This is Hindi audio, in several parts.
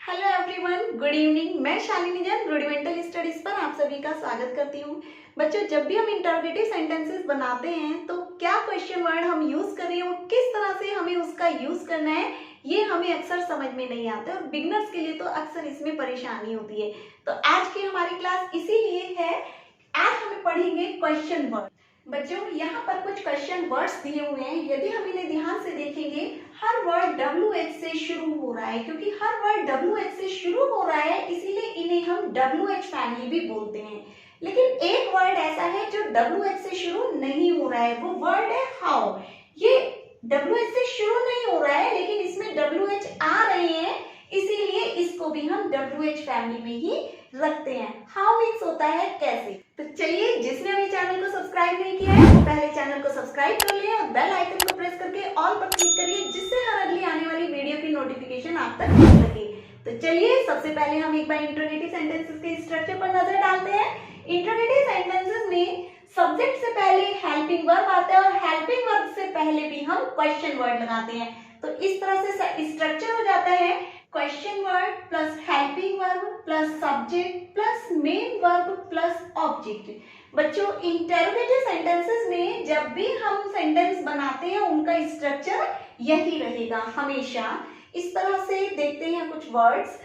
Hello everyone, good evening. मैं शालिनी जैन रूडिमेंटल स्टडीज पर आप सभी का स्वागत करती हूँ। बच्चों, जब भी हम इंटरोगेटिव सेंटेंसेस बनाते हैं तो क्या क्वेश्चन वर्ड हम यूज कर रहे हैं और किस तरह से हमें उसका यूज करना है, ये हमें अक्सर समझ में नहीं आता और बिगनर्स के लिए तो अक्सर इसमें परेशानी होती है। तो आज की हमारी क्लास इसीलिए है। आज हम पढ़ेंगे क्वेश्चन वर्ड। बच्चों, यहाँ पर कुछ क्वेश्चन वर्ड्स दिए हुए हैं। यदि हम इन्हें ध्यान से देखेंगे, हर वर्ड WH से शुरू हो रहा है। क्योंकि हर वर्ड WH से शुरू हो रहा है, इसीलिए इन्हें हम WH फैमिली भी बोलते हैं। लेकिन एक वर्ड ऐसा है जो WH से शुरू नहीं हो रहा है, वो वर्ड है हाउ। ये WH से शुरू नहीं हो रहा है, लेकिन इसमें WH आ रहे हैं, इसीलिए इसको भी हम WH फैमिली में ही रखते हैं। हाउ मीन्स होता है कैसे। तो चलिए, जिसने अभी चैनल को सब्सक्राइब नहीं किया है वो पहले चैनल को सब्सक्राइब कर ले और बेल आइकन को प्रेस करके ऑल पर क्लिक करिए, जिससे हर अगली आने वाली वीडियो की नोटिफिकेशन आप तक पहुंच सके। तो चलिए, सबसे पहले हम एक बार इंट्रोगेटिव सेंटेंसेस के स्ट्रक्चर पर नजर डालते हैं। इंट्रोगेटिव सेंटेंसेस में सब्जेक्ट से पहले हेल्पिंग वर्ब आता है और हेल्पिंग वर्ब से पहले भी हम क्वेश्चन वर्ड लगाते हैं। तो इस तरह से स्ट्रक्चर हो जाता है question word plus helping verb plus subject plus main verb plus object. बच्चों, इंटरोगेटिव सेंटेंसेस में जब भी हम सेंटेंस बनाते हैं उनका स्ट्रक्चर यही रहेगा हमेशा। इस तरह से देखते हैं कुछ वर्ड्स।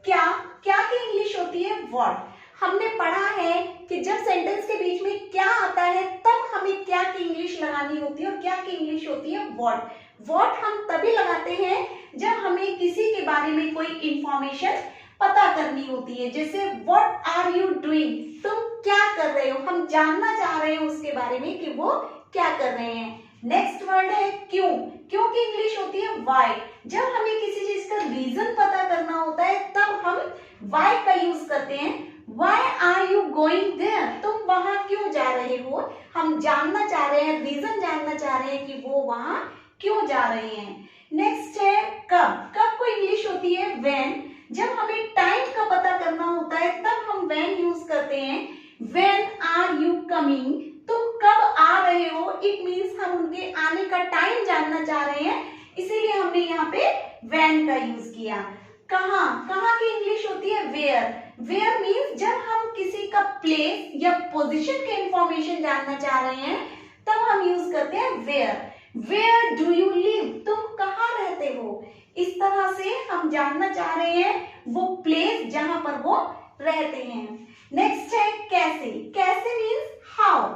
क्या क्या की इंग्लिश होती है व्हाट। हमने पढ़ा है कि जब सेंटेंस के बीच में क्या आता है तब हमें क्या की इंग्लिश लगानी होती है और क्या की इंग्लिश होती है व्हाट। व्हाट हम तभी लगाते हैं जब हमें किसी के बारे में कोई इंफॉर्मेशन पता करनी होती है। जैसे व्हाट आर यू डूइंग, तुम क्या कर रहे हो, हम जानना चाह रहे हैं उसके बारे में कि वो क्या कर रहे हैं। नेक्स्ट वर्ड है क्यों। क्यों की इंग्लिश होती है व्हाई। जब हमें किसी चीज का रीजन पता करना होता है तब हम व्हाई का यूज करते हैं। Why are you going there, तुम वहां क्यों जा रहे हो, हम जानना चाह रहे हैं, रीजन जानना चाह रहे हैं कि वो वहां क्यों जा रहे हैं। नेक्स्ट है कब। कब को इंग्लिश होती है व्हेन। जब हमें टाइम का पता करना होता है तब हम व्हेन यूज करते हैं। व्हेन आर यू कमिंग, तुम कब आ रहे हो, इट मीन्स हम उनके आने का टाइम जानना चाह रहे हैं, इसीलिए हमने यहाँ पे व्हेन का यूज किया। कहाँ, कहाँ की इंग्लिश होती है वेयर। वेयर मीन्स जब हम किसी का प्लेस या पोजीशन के इंफॉर्मेशन जानना चाह रहे हैं तब हम यूज करते हैं where. Where do you live, तुम कहाँ रहते हो। इस तरह से हम जानना चाह रहे हैं वो प्लेस जहां पर वो रहते हैं। नेक्स्ट है कैसे। कैसे मीन्स हाउ।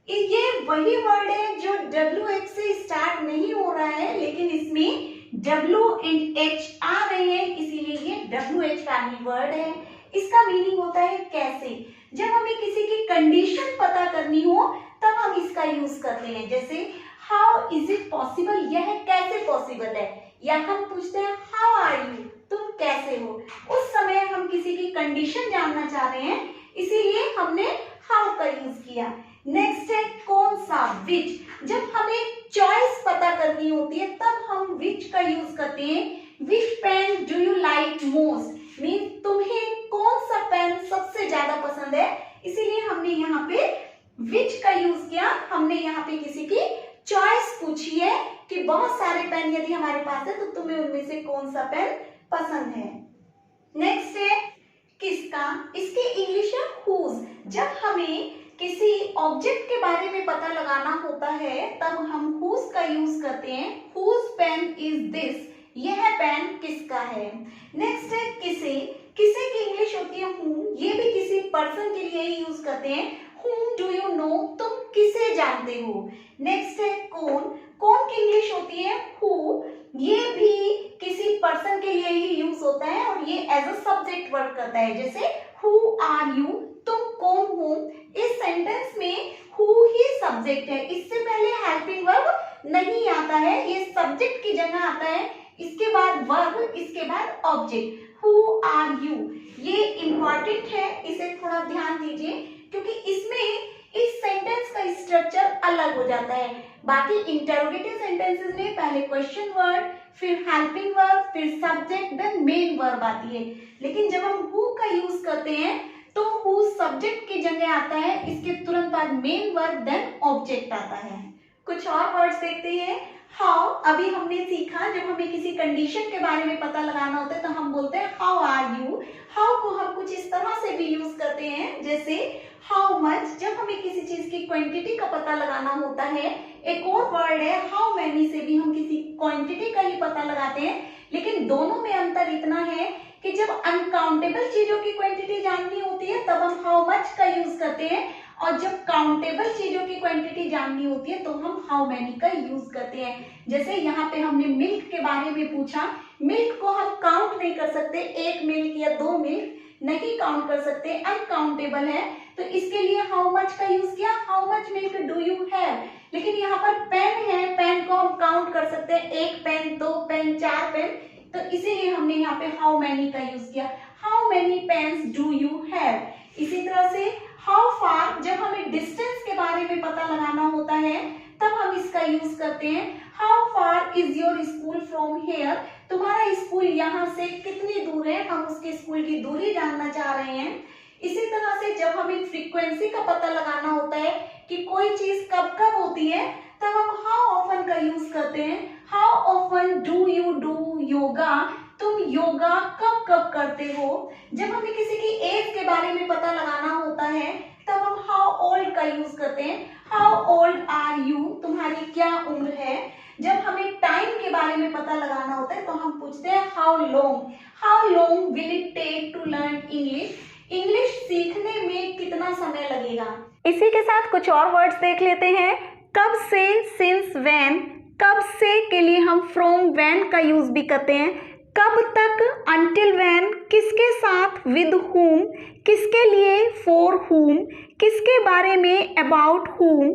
ये वही वर्ड है जो WH से स्टार्ट नहीं हो रहा है, लेकिन इसमें W एंड H आ रहे हैं, इसीलिए ये WH फैमिली वर्ड है। इसका मीनिंग होता है कैसे। जब हमें किसी की कंडीशन पता करनी हो तब हम इसका यूज करते हैं। जैसे हाउ इज इट पॉसिबल, यह कैसे पॉसिबल है। या हम पूछते हैं हाउ आर यू, तुम कैसे हो। उस समय हम किसी की कंडीशन जानना चाह रहे हैं, इसीलिए हमने हाउ का यूज किया। नेक्स्ट है कौन सा, विच। जब हमें चॉइस पता करनी होती है तब हम विच का यूज करते हैं। Which pen do you like most, mean तुम्हें कौन सा पेन सबसे ज्यादा पसंद है, इसीलिए हमने यहाँ पे विच का यूज किया। हमने यहाँ पे किसी की चॉइस पूछी है कि बहुत सारे पेन यदि हमारे पास है तो तुम्हें उनमें से कौन सा पेन पसंद है। नेक्स्ट है किसका। इसकी इंग्लिश है हुज। जब हमें किसी ऑब्जेक्ट के बारे में पता लगाना होता है तब हम हुज का यूज करते हैं। हुज पेन इज दिस, यह पेन किसका है। नेक्स्ट है किसे। किसे की इंग्लिश होती है whom, ये भी किसी पर्सन के लिए ही यूज करते हैं। whom do you know, तुम किसे जानते हो। नेक्स्ट है कौन। कौन की इंग्लिश होती है who, ये भी किसी पर्सन के लिए ही यूज होता है और ये एज अ सब्जेक्ट वर्क करता है। जैसे who are you, तुम कौन हो। इस सेंटेंस में who ही सब्जेक्ट है, इससे पहले हेल्पिंग वर्ब नहीं आता है, ये सब्जेक्ट की जगह आता है। इसके बाद वर्ब, इसके बाद ऑब्जेक्ट। Who are you, ये इंपॉर्टेंट है, इसे थोड़ा ध्यान दीजिए क्योंकि इसमें इस सेंटेंस का स्ट्रक्चर अलग हो जाता है। बाकी इंटरोगेटिव सेंटेंसेस में पहले क्वेश्चन वर्ड, फिर हेल्पिंग वर्ब, फिर सब्जेक्ट, देन मेन वर्ब आती है। लेकिन जब हम हु का यूज करते हैं तो हु सब्जेक्ट की जगह आता है, इसके तुरंत बाद मेन वर्ब, देन ऑब्जेक्ट आता है। कुछ और वर्ड्स देखते हैं। हाउ, अभी हमने सीखा जब हमें किसी कंडीशन के बारे में पता लगाना होता है तो हम बोलते हैं हाउ मच जब हमें किसी चीज की क्वांटिटी का पता लगाना होता है। एक और वर्ड है हाउ मैनी से भी हम किसी क्वांटिटी का ही पता लगाते हैं, लेकिन दोनों में अंतर इतना है कि जब अनकाउंटेबल चीजों की क्वांटिटी जाननी होती है तब हम हाउ मच का यूज करते हैं, और जब काउंटेबल चीजों की क्वांटिटी जाननी होती है तो हम हाउ मैनी का यूज करते हैं। जैसे यहाँ पे हमने मिल्क के बारे में पूछा, मिल्क को हम काउंट नहीं कर सकते, 1 मिल्क या 2 मिल्क नहीं काउंट कर सकते, अनकाउंटेबल है, तो इसके लिए हाउ मच का यूज किया, how much milk do you have. लेकिन यहाँ पर पेन है, पेन को हम काउंट कर सकते हैं, 1 पेन, 2 पेन, 4 पेन, तो इसीलिए हमने यहाँ पे हाउ मैनी का यूज किया, how many pens do you have. इसी तरह से हाउ फार, जब हमें डिस्टेंस के बारे में पता लगाना होता है तब हम इसका यूज करते हैं, how far is your school from here, तुम्हारा स्कूल यहाँ से कितनी दूर है, हम उसके स्कूल की दूरी जानना चाह रहे हैं। इसी तरह से जब हमें फ्रीक्वेंसी का पता लगाना होता है कि कोई चीज कब कब होती है तब हम हाउ ऑफन का यूज करते हैं, how often do you do yoga, तुम योगा कब कब करते हो। जब हमें किसी की एज के बारे में पता लगाना होता है तब हम हाउ ओल्ड का यूज करते हैं, हाउ ओल्ड आर यू, तुम्हारी क्या उम्र है। जब हमें टाइम के बारे में पता लगाना होता है तो हम पूछते हैं how long will it take to learn English, English सीखने में कितना समय लगेगा। इसी के साथ कुछ और वर्ड्स देख लेते हैं। कब से, सिंस, व्हेन, कब से के लिए हम फ्रॉम, व्हेन का यूज भी करते हैं। कब तक, until when, किसके साथ, with whom, किसके लिए, for whom, किसके बारे में, about whom,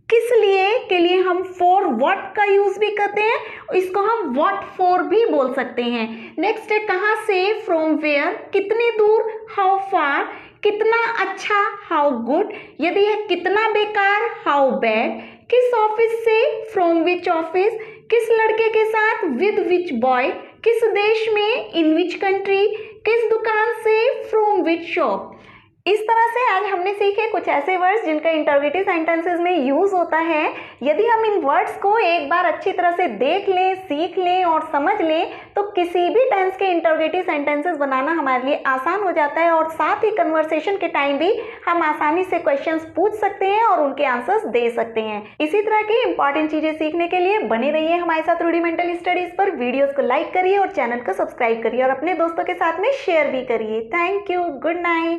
किस लिए के लिए हम for what का यूज भी करते हैं, इसको हम what for भी बोल सकते हैं। नेक्स्ट है कहाँ से, from where, कितनी दूर, how far, कितना अच्छा, how good, यदि है कितना बेकार, how bad, किस ऑफिस से, from which office, किस लड़के के साथ, with which boy, किस देश में, in which country, किस दुकान से, from which shop। इस तरह से आज हमने सीखे कुछ ऐसे वर्ड्स जिनका इंटरोगेटिव सेंटेंसेस में यूज होता है। यदि हम इन वर्ड्स को एक बार अच्छी तरह से देख लें, सीख लें और समझ लें तो किसी भी टेंस के इंटरोगेटिव सेंटेंसेस बनाना हमारे लिए आसान हो जाता है, और साथ ही कन्वर्सेशन के टाइम भी हम आसानी से क्वेश्चंस पूछ सकते हैं और उनके आंसर्स दे सकते हैं। इसी तरह की इंपॉर्टेंट चीजें सीखने के लिए बने रहिए हमारे साथ रूडिमेंटल स्टडीज पर। वीडियोस को लाइक करिए और चैनल को सब्सक्राइब करिए और अपने दोस्तों के साथ में शेयर भी करिए। Thank you, good night.